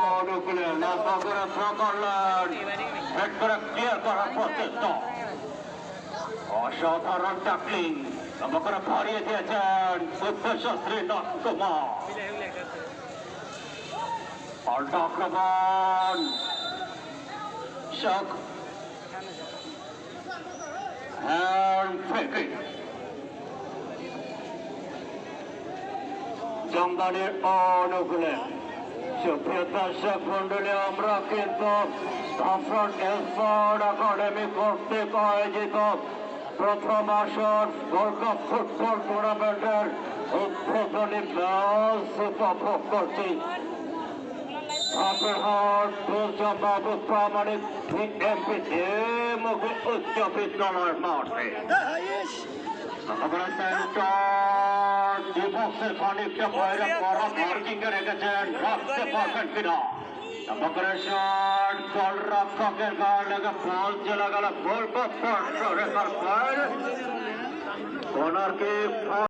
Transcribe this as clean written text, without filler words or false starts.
অনুকূলে লম্বা করে থ্রো করলেন, হেড করে ক্লিয়ার করার প্রচেষ্টা, অসাধারণ ট্যাকলিং, লম্বা করে ভরিয়ে দিয়েছেন উচ্চশাস্ত্রী নাথকুমার। পাল্টা আক্রমণ, শক হ্যান্ড ফেকিং, জামদানির অনুকূলে। সুপ্রিয় দর্শক মন্ডলী, আমরা কিন্তু জাফরান স্পোর্ট একাডেমি কর্তৃক আয়োজিত প্রথম আসর গোল্ড কাপ ফুটবল টুর্নামেন্টের উদ্বোধনী ম্যাচ উপভোগ করছি। ধাপেরহাট বাবু প্রামাণিক এমপি মুখে উচ্চ বিদ্যালয়ের মাঠে ডিবক্সের খানিকটা বাইরে করা মার্কিংয়ে রেখেছেন, রাখতে পারবেন কিনা। গোলরক্ষকের গায়ে লেগে বল চলে গেল, গোল রেখার